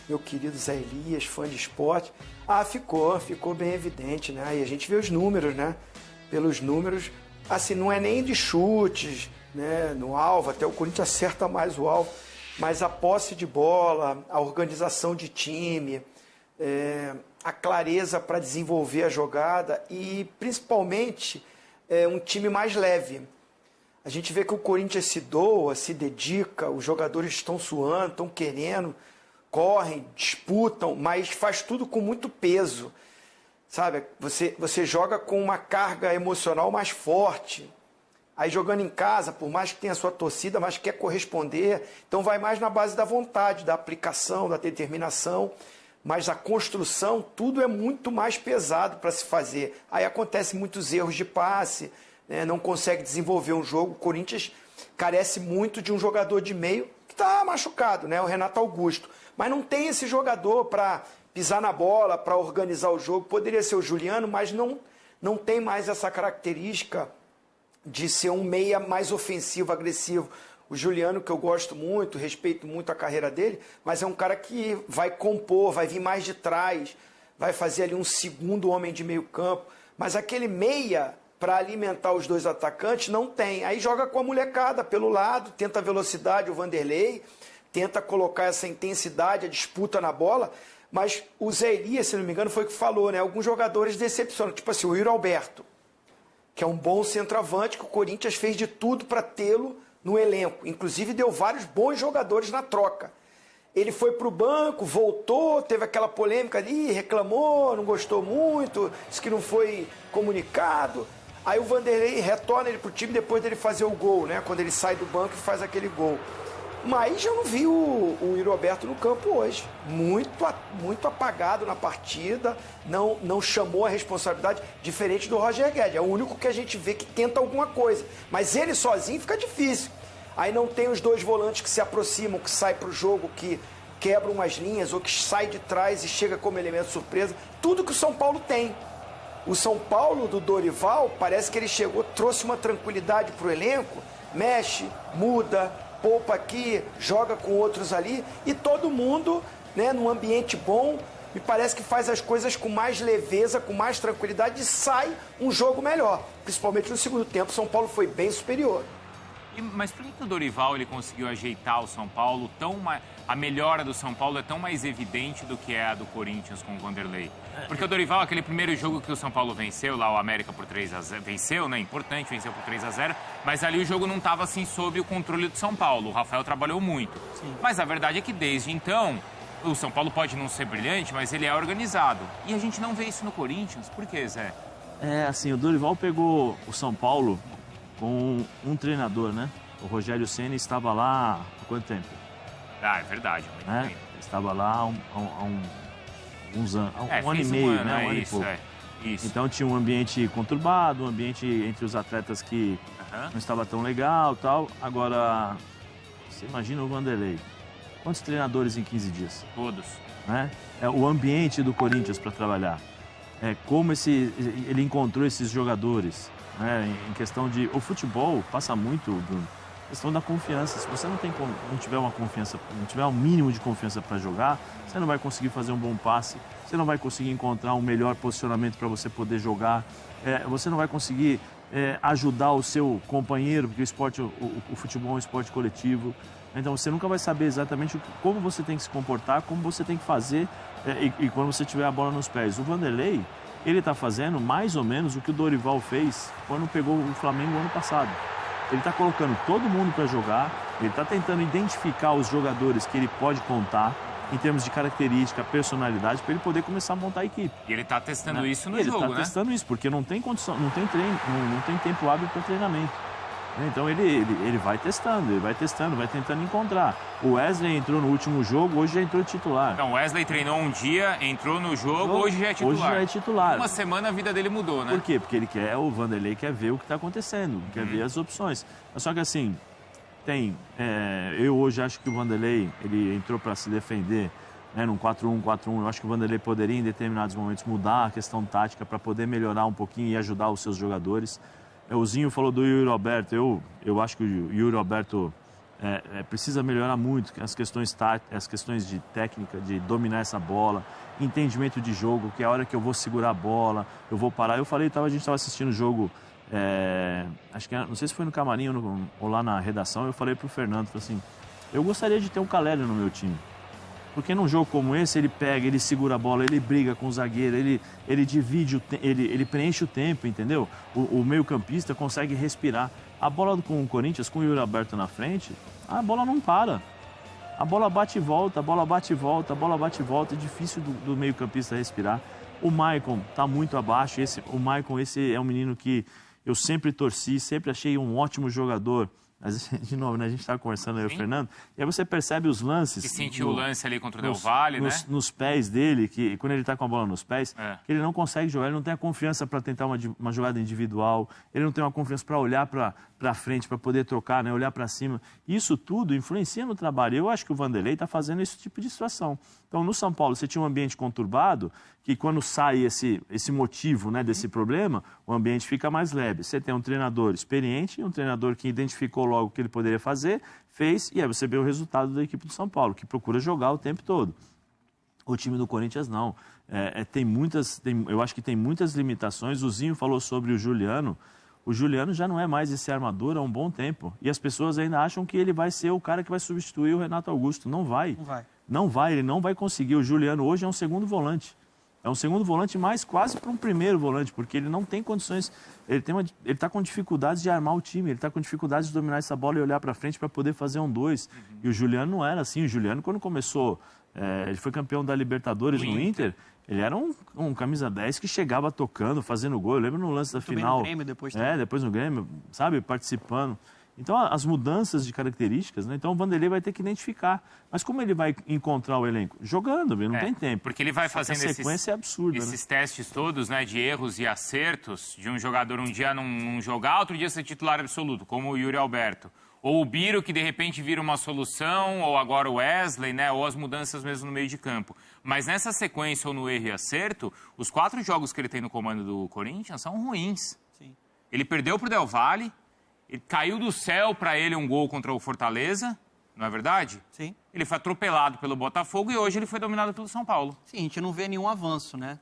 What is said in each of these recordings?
meu querido Zé Elias, fã de esporte. Ah, ficou bem evidente, né? E a gente vê os números, né? Pelos números, assim, não é nem de chutes, né? No alvo, até o Corinthians acerta mais o alvo, mas a posse de bola, a organização de time, a clareza para desenvolver a jogada e, principalmente, um time mais leve. A gente vê que o Corinthians se doa, se dedica, os jogadores estão suando, estão querendo, correm, disputam, mas faz tudo com muito peso, sabe? Você joga com uma carga emocional mais forte. Aí jogando em casa, por mais que tenha a sua torcida, mas quer corresponder, então vai mais na base da vontade, da aplicação, da determinação, mas a construção, tudo é muito mais pesado para se fazer. Aí acontecem muitos erros de passe, né? Não consegue desenvolver um jogo. O Corinthians carece muito de um jogador de meio que está machucado, né? O Renato Augusto. Mas não tem esse jogador para pisar na bola, para organizar o jogo. Poderia ser o Juliano, mas não tem mais essa característica de ser um meia mais ofensivo, agressivo. O Juliano, que eu gosto muito, respeito muito a carreira dele, mas é um cara que vai compor, vai vir mais de trás, vai fazer ali um segundo homem de meio campo. Mas aquele meia para alimentar os dois atacantes não tem. Aí joga com a molecada pelo lado, tenta a velocidade, o Vanderlei, tenta colocar essa intensidade, a disputa na bola, mas o Zé Elias, se não me engano, foi o que falou, né? Alguns jogadores decepcionam, tipo assim, o Yuri Alberto, que é um bom centroavante, que o Corinthians fez de tudo para tê-lo no elenco. Inclusive deu vários bons jogadores na troca. Ele foi para o banco, voltou, teve aquela polêmica ali, reclamou, não gostou muito, disse que não foi comunicado. Aí o Vanderlei retorna ele para o time depois dele fazer o gol, né? Quando ele sai do banco e faz aquele gol. Mas eu não vi o Yuri Alberto no campo hoje. Muito apagado na partida, não chamou a responsabilidade, diferente do Roger Guedes. É o único que a gente vê que tenta alguma coisa. Mas ele sozinho fica difícil. Aí não tem os dois volantes que se aproximam, que saem para o jogo, que quebram umas linhas, ou que sai de trás e chega como elemento surpresa. Tudo que o São Paulo tem. O São Paulo do Dorival, parece que ele chegou, trouxe uma tranquilidade para o elenco, mexe, muda, poupa aqui, joga com outros ali, e todo mundo, né, num ambiente bom, me parece que faz as coisas com mais leveza, com mais tranquilidade, e sai um jogo melhor. Principalmente no segundo tempo, o São Paulo foi bem superior. Mas por que o Dorival ele conseguiu ajeitar o São Paulo a melhora do São Paulo é tão mais evidente do que é a do Corinthians com o Vanderlei? Porque o Dorival, aquele primeiro jogo que o São Paulo venceu, lá o América por 3-0, venceu, né? Importante, venceu por 3-0, mas ali o jogo não estava assim sob o controle do São Paulo. O Rafael trabalhou muito. Sim. Mas a verdade é que desde então, o São Paulo pode não ser brilhante, mas ele é organizado. E a gente não vê isso no Corinthians. Por quê, Zé? Assim, o Dorival pegou o São Paulo com um treinador, né? O Rogério Ceni estava lá há quanto tempo? Ah, é verdade, muito tempo. Ele estava lá há alguns anos, um ano e meio, né? Um ano e pouco. Isso. Então tinha um ambiente conturbado, um ambiente entre os atletas que não estava tão legal, tal. Agora, você imagina o Vanderlei. Quantos treinadores em 15 dias? Todos. Né? O ambiente do Corinthians para trabalhar. Como ele encontrou esses jogadores. Em questão de... O futebol passa muito questão da confiança. Se você não tiver uma confiança, não tiver um mínimo de confiança para jogar, você não vai conseguir fazer um bom passe, você não vai conseguir encontrar um melhor posicionamento para você poder jogar, você não vai conseguir ajudar o seu companheiro, porque o futebol é um esporte coletivo. Então você nunca vai saber exatamente como você tem que se comportar, como você tem que fazer e quando você tiver a bola nos pés. O Vanderlei, ele está fazendo mais ou menos o que o Dorival fez quando pegou o Flamengo ano passado. Ele está colocando todo mundo para jogar, ele está tentando identificar os jogadores que ele pode contar em termos de característica, personalidade, para ele poder começar a montar a equipe. E ele está testando isso no jogo, né? Ele está testando isso, porque não tem condição, não tem treino, não tem tempo hábil para treinamento. Então ele vai testando, vai tentando encontrar. O Wesley entrou no último jogo, hoje já entrou titular. Então, o Wesley treinou um dia, entrou no jogo, hoje já é titular. Hoje já é titular. Uma semana a vida dele mudou, né? Por quê? Porque o Vanderlei quer ver o que está acontecendo, quer ver as opções. Só que assim, eu hoje acho que o Vanderlei, ele entrou para se defender, num 4-1, 4-1. Eu acho que o Vanderlei poderia, em determinados momentos, mudar a questão tática para poder melhorar um pouquinho e ajudar os seus jogadores. O Zinho falou do Yuri Alberto. Eu acho que o Yuri Alberto precisa melhorar muito as questões de técnica, de dominar essa bola, entendimento de jogo, que é a hora que eu vou segurar a bola, eu vou parar. Eu falei, a gente estava assistindo o jogo, acho que não sei se foi no camarim ou lá na redação, eu falei para o Fernando, falei assim, eu gostaria de ter um Caleri no meu time. Porque num jogo como esse, ele pega, ele segura a bola, ele briga com o zagueiro, ele divide, ele preenche o tempo, entendeu? O meio-campista consegue respirar. A bola com o Corinthians, com o Yuri Alberto na frente, a bola não para. A bola bate e volta, a bola bate e volta, a bola bate e volta. É difícil do meio-campista respirar. O Maicon está muito abaixo. O Maicon, esse é um menino que eu sempre torci, sempre achei um ótimo jogador. Mas, de novo, né, a gente estava conversando aí, o Fernando, e aí você percebe os lances... Que sentiu o lance ali contra o Del Valle, né? Nos pés dele, que quando ele está com a bola nos pés, que ele não consegue jogar, ele não tem a confiança para tentar uma jogada individual, ele não tem uma confiança para olhar para frente, para poder trocar, né, olhar para cima. Isso tudo influencia no trabalho. Eu acho que o Vanderlei está fazendo esse tipo de situação. Então, no São Paulo, você tinha um ambiente conturbado, que quando sai esse motivo, né, desse problema, o ambiente fica mais leve. Você tem um treinador experiente, um treinador que identificou logo o que ele poderia fazer, fez, e aí você vê o resultado da equipe do São Paulo, que procura jogar o tempo todo. O time do Corinthians não. Eu acho que tem muitas limitações. O Zinho falou sobre o Juliano. O Juliano já não é mais esse armador há um bom tempo. E as pessoas ainda acham que ele vai ser o cara que vai substituir o Renato Augusto. Não vai. Não vai, ele não vai conseguir. O Juliano hoje é um segundo volante. É um segundo volante, mas quase para um primeiro volante, porque ele não tem condições, ele está com dificuldades de armar o time, ele está com dificuldades de dominar essa bola e olhar para frente para poder fazer um 2. E o Juliano não era assim. O Juliano, quando começou, ele foi campeão da Libertadores no Inter, ele era um camisa 10 que chegava tocando, fazendo gol. Eu lembro no lance da final. No Grêmio, depois no Grêmio, sabe, participando. Então, as mudanças de características, né? Então, o Vanderlei vai ter que identificar. Mas como ele vai encontrar o elenco? Jogando, ele não tem tempo. Porque ele vai fazendo sequência absurda, esses testes todos, né, de erros e acertos, de um jogador um dia não jogar, outro dia ser titular absoluto, como o Yuri Alberto. Ou o Biro, que de repente vira uma solução, ou agora o Wesley, né? Ou as mudanças mesmo no meio de campo. Mas nessa sequência, ou no erro e acerto, os 4 jogos que ele tem no comando do Corinthians são ruins. Sim. Ele perdeu pro Del Valle, ele caiu do céu para ele um gol contra o Fortaleza, não é verdade? Sim. Ele foi atropelado pelo Botafogo e hoje ele foi dominado pelo São Paulo. Sim, a gente não vê nenhum avanço, né?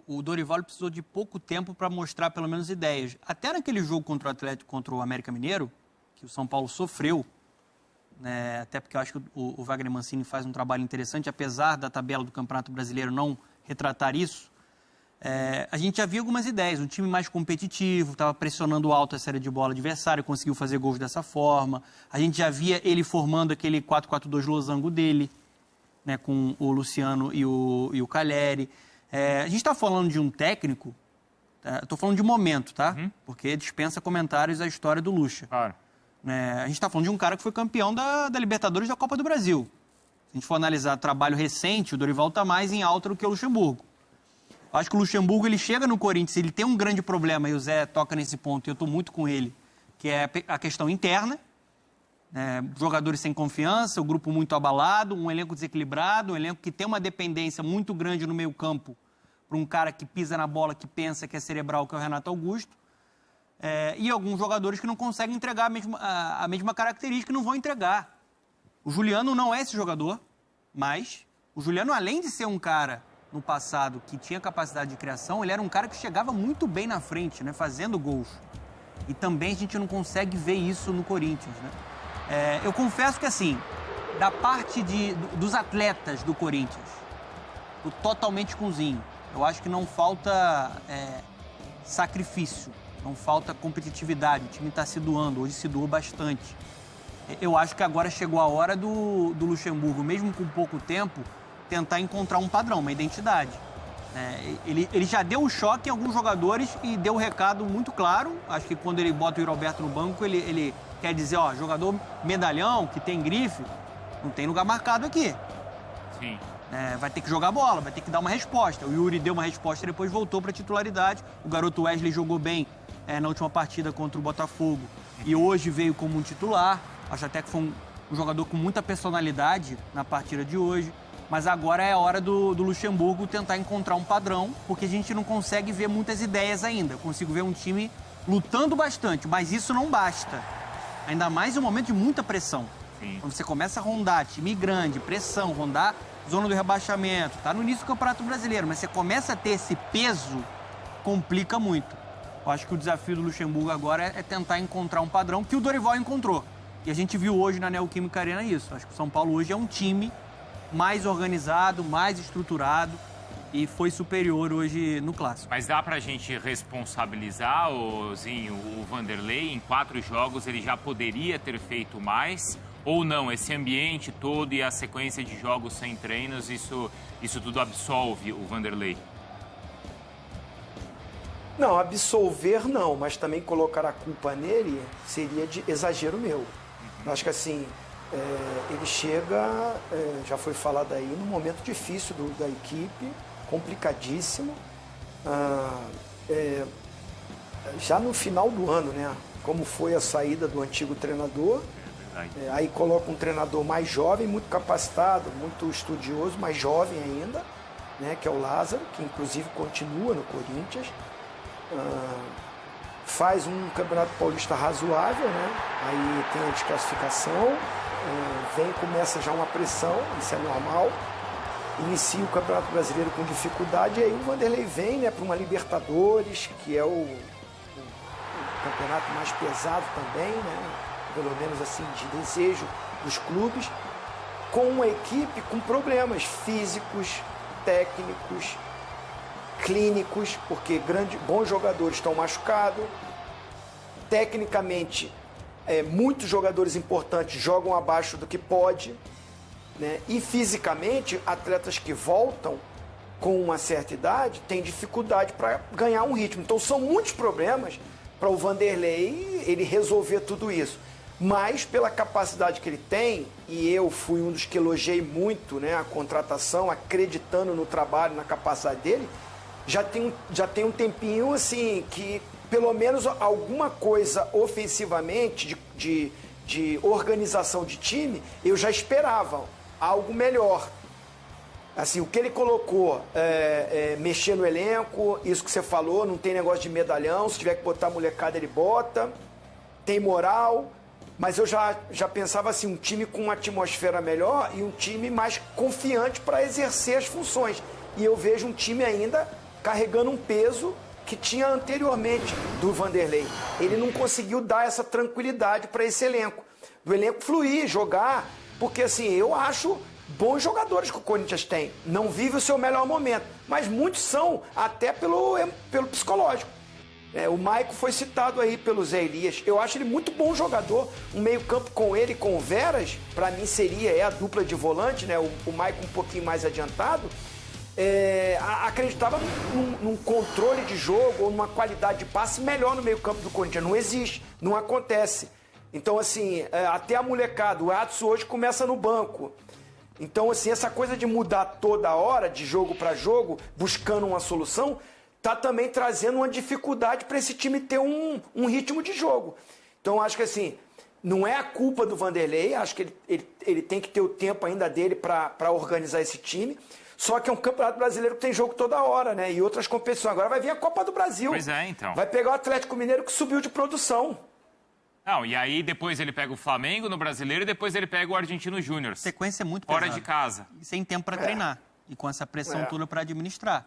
O Dorival precisou de pouco tempo para mostrar pelo menos ideias. Até naquele jogo contra o Atlético, contra o América Mineiro, que o São Paulo sofreu, né? Até porque eu acho que o Wagner Mancini faz um trabalho interessante, apesar da tabela do Campeonato Brasileiro não retratar isso. A gente já viu algumas ideias, um time mais competitivo, estava pressionando alto a série de bola adversária, conseguiu fazer gols dessa forma. A gente já via ele formando aquele 4-4-2 losango dele, né, com o Luciano e o Caleri. A gente está falando de um técnico, estou falando de momento, tá? Porque dispensa comentários a história do Lucha. Claro. A gente está falando de um cara que foi campeão da Libertadores e da Copa do Brasil. Se a gente for analisar trabalho recente, o Dorival está mais em alta do que o Luxemburgo. Acho que o Luxemburgo, ele chega no Corinthians, ele tem um grande problema, e o Zé toca nesse ponto, e eu estou muito com ele, que é a questão interna, jogadores sem confiança, o grupo muito abalado, um elenco desequilibrado, um elenco que tem uma dependência muito grande no meio campo para um cara que pisa na bola, que pensa que é cerebral, que é o Renato Augusto, e alguns jogadores que não conseguem entregar a mesma característica e não vão entregar. O Juliano não é esse jogador, mas o Juliano, além de ser um cara no passado que tinha capacidade de criação, ele era um cara que chegava muito bem na frente, né, fazendo gols. E também a gente não consegue ver isso no Corinthians, né? Eu confesso que, assim, da parte dos atletas do Corinthians, totalmente cozinho, eu acho que não falta sacrifício, não falta competitividade. O time está se doando, hoje se doou bastante. Eu acho que agora chegou a hora do Luxemburgo, mesmo com pouco tempo, tentar encontrar um padrão, uma identidade. Ele já deu um choque em alguns jogadores e deu um recado muito claro. Acho que quando ele bota o Yuri Alberto no banco, ele quer dizer, ó, jogador medalhão, que tem grife, não tem lugar marcado aqui. Sim. Vai ter que jogar bola, vai ter que dar uma resposta. O Yuri deu uma resposta e depois voltou para a titularidade. O garoto Wesley jogou bem na última partida contra o Botafogo e hoje veio como um titular. Acho até que foi um jogador com muita personalidade na partida de hoje. Mas agora é a hora do Luxemburgo tentar encontrar um padrão, porque a gente não consegue ver muitas ideias ainda. Eu consigo ver um time lutando bastante, mas isso não basta. Ainda mais em um momento de muita pressão. Sim. Quando você começa a rondar, time grande, pressão, rondar zona do rebaixamento, tá no início do Campeonato Brasileiro, mas você começa a ter esse peso, complica muito. Eu acho que o desafio do Luxemburgo agora é tentar encontrar um padrão que o Dorival encontrou. E a gente viu hoje na Neoquímica Arena isso. Acho que o São Paulo hoje é um time mais organizado, mais estruturado e foi superior hoje no Clássico. Mas dá pra gente responsabilizar, Zinho, o Vanderlei? Em 4 jogos ele já poderia ter feito mais? Ou não? Esse ambiente todo e a sequência de jogos sem treinos, isso tudo absolve o Vanderlei? Não, absolver não, mas também colocar a culpa nele seria de exagero meu. Acho que assim, ele chega, já foi falado aí, num momento difícil da equipe, complicadíssimo. Já no final do ano, né? Como foi a saída do antigo treinador, aí coloca um treinador mais jovem, muito capacitado, muito estudioso, mais jovem ainda, né? Que é o Lázaro, que inclusive continua no Corinthians. Faz um Campeonato Paulista razoável, né? Aí tem a desclassificação, começa já uma pressão, isso é normal. Inicia o Campeonato Brasileiro com dificuldade, e aí o Vanderlei vem, né, para uma Libertadores, que é o campeonato mais pesado também, né? Pelo menos assim, de desejo dos clubes, com uma equipe com problemas físicos, técnicos, clínicos, porque bons jogadores estão machucados, tecnicamente muitos jogadores importantes jogam abaixo do que pode, né? E fisicamente atletas que voltam com uma certa idade têm dificuldade para ganhar um ritmo. Então são muitos problemas para o Vanderlei ele resolver tudo isso. Mas pela capacidade que ele tem, e eu fui um dos que elogiei muito, né, a contratação, acreditando no trabalho, na capacidade dele, já tem um tempinho assim que pelo menos alguma coisa ofensivamente de organização de time eu já esperava algo melhor. Assim, o que ele colocou, mexer no elenco, isso que você falou, não tem negócio de medalhão, se tiver que botar molecada ele bota, tem moral, mas eu já pensava assim, um time com uma atmosfera melhor e um time mais confiante para exercer as funções. E eu vejo um time ainda carregando um peso que tinha anteriormente do Vanderlei. Ele não conseguiu dar essa tranquilidade para esse elenco. Do elenco fluir, jogar, porque assim, eu acho bons jogadores que o Corinthians tem. Não vive o seu melhor momento, mas muitos são até pelo psicológico. O Maicon foi citado aí pelo Zé Elias. Eu acho ele muito bom jogador. Um meio-campo com ele e com o Veras, para mim seria a dupla de volante, né? O Maicon um pouquinho mais adiantado. Acreditava num controle de jogo ou numa qualidade de passe melhor no meio-campo do Corinthians. Não existe, não acontece. Então, assim, até a molecada, o Adson hoje começa no banco. Então, assim, essa coisa de mudar toda hora, de jogo para jogo, buscando uma solução, tá também trazendo uma dificuldade para esse time ter um ritmo de jogo. Então, acho que, assim, não é a culpa do Vanderlei, acho que ele tem que ter o tempo ainda dele para organizar esse time. Só que é um Campeonato Brasileiro que tem jogo toda hora, né? E outras competições. Agora vai vir a Copa do Brasil. Pois é, então. Vai pegar o Atlético Mineiro que subiu de produção. Não, e aí depois ele pega o Flamengo no Brasileiro e depois ele pega o Argentino Júnior. Sequência muito pesada. Fora de casa. E sem tempo para treinar. E com essa pressão toda para administrar.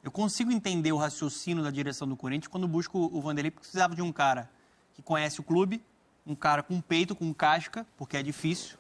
Eu consigo entender o raciocínio da direção do Corinthians quando busca o Vanderlei, porque precisava de um cara que conhece o clube, um cara com peito, com casca, porque é difícil.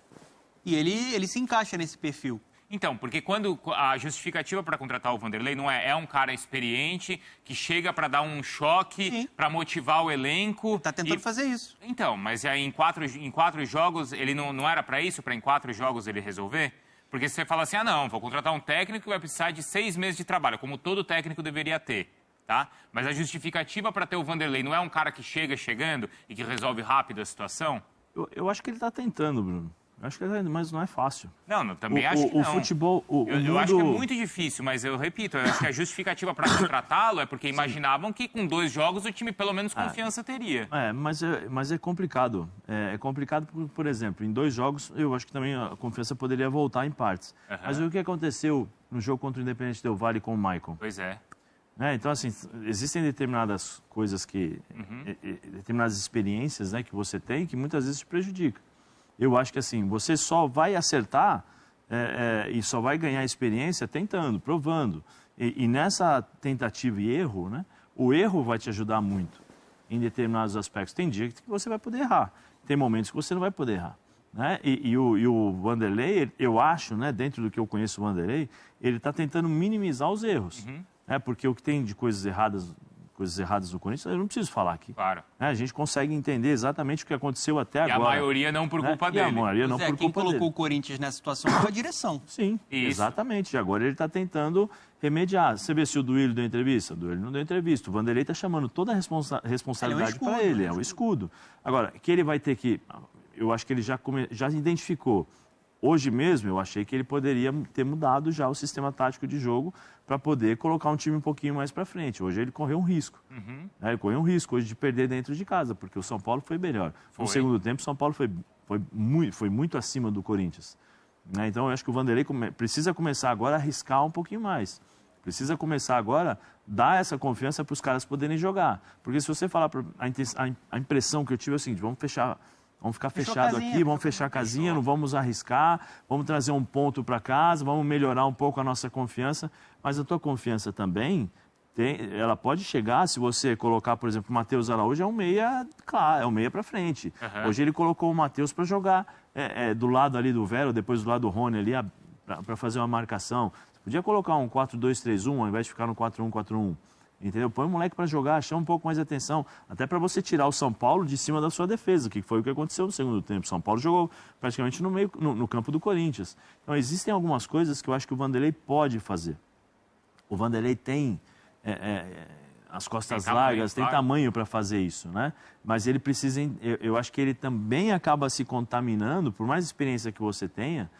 E ele se encaixa nesse perfil. Então, porque quando a justificativa para contratar o Vanderlei não é um cara experiente que chega para dar um choque, para motivar o elenco. Está tentando fazer isso. Então, mas aí em quatro jogos ele não era para isso, para em 4 jogos ele resolver? Porque se você fala assim, não, vou contratar um técnico que vai precisar de 6 meses de trabalho, como todo técnico deveria ter, tá? Mas a justificativa para ter o Vanderlei não é um cara que chegando e que resolve rápido a situação? Eu acho que ele está tentando, Bruno. Eu acho que mas não é fácil. Não, também acho que não. O futebol... Eu acho que é muito difícil, mas eu repito, eu acho que a justificativa para contratá-lo é porque imaginavam que com 2 jogos o time pelo menos confiança teria. Mas é complicado. É complicado, por exemplo, em 2 jogos eu acho que também a confiança poderia voltar em partes. Mas o que aconteceu no jogo contra o Independente Del Valle com o Maicon? Pois é. Né? Então, assim, existem determinadas coisas determinadas experiências, né, que você tem que muitas vezes te prejudicam. Eu acho que, assim, você só vai acertar e só vai ganhar experiência tentando, provando. E nessa tentativa e erro, né, o erro vai te ajudar muito em determinados aspectos. Tem dia que você vai poder errar, tem momentos que você não vai poder errar. Né? E o Vanderlei, eu acho, né, dentro do que eu conheço o Vanderlei, ele está tentando minimizar os erros. Né? Porque o que tem de coisas erradas no Corinthians, eu não preciso falar aqui. Claro. Né? A gente consegue entender exatamente o que aconteceu até agora. E a maioria não por culpa dele. E a maioria não por culpa quem colocou dele. o Corinthians nessa situação foi a direção. Sim, Isso. exatamente. E agora ele está tentando remediar. Você vê se o Duílio deu entrevista? O Duílio não deu entrevista. O Vanderlei está chamando toda a responsabilidade para ele. É o escudo. Agora, que ele vai ter que... Eu acho que ele já identificou. Hoje mesmo, eu achei que ele poderia ter mudado já o sistema tático de jogo para poder colocar um time um pouquinho mais para frente. Hoje ele correu um risco. Né? Ele correu um risco hoje de perder dentro de casa, porque o São Paulo foi melhor. No segundo tempo, o São Paulo foi muito acima do Corinthians. Né? Então, eu acho que o Vanderlei precisa começar agora a arriscar um pouquinho mais. Precisa começar agora a dar essa confiança para os caras poderem jogar. Porque se você falar... A impressão que eu tive é o seguinte, vamos ficar fechado aqui, vamos fechar a casinha, não vamos arriscar, vamos trazer um ponto para casa, vamos melhorar um pouco a nossa confiança. Mas a tua confiança também, ela pode chegar se você colocar, por exemplo, o Matheus Araújo é um meia, claro, é um meia para frente. Hoje ele colocou o Matheus para jogar do lado ali do Vero, depois do lado do Rony ali, para fazer uma marcação. Você podia colocar um 4-2-3-1 ao invés de ficar no 4-1-4-1. Entendeu? Põe o moleque para jogar, chama um pouco mais de atenção, até para você tirar o São Paulo de cima da sua defesa, que foi o que aconteceu no segundo tempo. O São Paulo jogou praticamente no campo do Corinthians. Então, existem algumas coisas que eu acho que o Vanderlei pode fazer. O Vanderlei tem as costas largas, tem tamanho para fazer isso, né? Mas ele precisa, eu acho que ele também acaba se contaminando, por mais experiência que você tenha,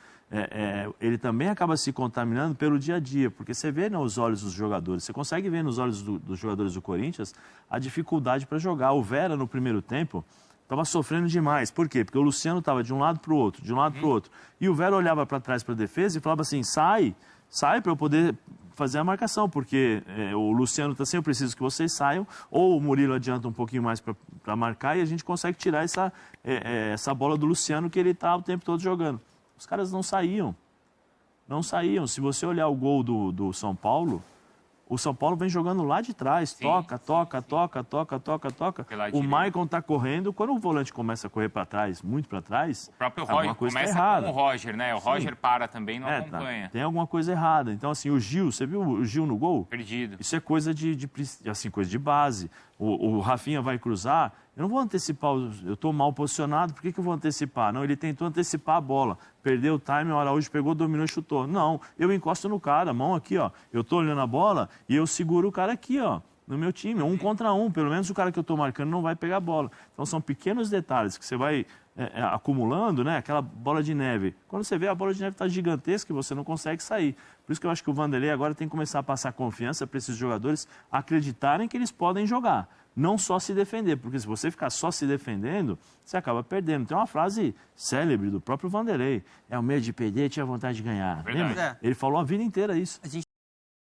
ele também acaba se contaminando pelo dia a dia, porque você vê nos olhos dos jogadores, você consegue ver nos olhos dos jogadores do Corinthians a dificuldade para jogar. O Vera, no primeiro tempo, estava sofrendo demais. Por quê? Porque o Luciano estava de um lado para o outro, de um lado para o outro. E o Vera olhava para trás para a defesa e falava assim, sai para eu poder fazer a marcação, porque o Luciano está assim, eu preciso que vocês saiam, ou o Murilo adianta um pouquinho mais para marcar e a gente consegue tirar essa bola do Luciano que ele está o tempo todo jogando. Os caras não saíam. Não saíam. Se você olhar o gol do São Paulo, o São Paulo vem jogando lá de trás. Toca. O Maicon está correndo. Quando o volante começa a correr para trás, muito para trás, o próprio Roger começa com o Roger, né? O Roger para também, não acompanha. Tem alguma coisa errada. Então, assim, o Gil, você viu o Gil no gol? Perdido. Isso é coisa coisa de base. O Rafinha vai cruzar, eu não vou antecipar, eu estou mal posicionado, por que eu vou antecipar? Não, ele tentou antecipar a bola, perdeu o time, o Araújo pegou, dominou e chutou. Não, eu encosto no cara, mão aqui, ó, eu estou olhando a bola e eu seguro o cara aqui, ó, no meu time, 1 contra 1, pelo menos o cara que eu estou marcando não vai pegar a bola. Então são pequenos detalhes que você vai acumulando, né, aquela bola de neve. Quando você vê, a bola de neve está gigantesca e você não consegue sair. Por isso que eu acho que o Vanderlei agora tem que começar a passar confiança para esses jogadores acreditarem que eles podem jogar. Não só se defender, porque se você ficar só se defendendo, você acaba perdendo. Tem uma frase célebre do próprio Vanderlei. É o medo de perder, tinha vontade de ganhar. Verdade. Lembra? Ele falou a vida inteira isso.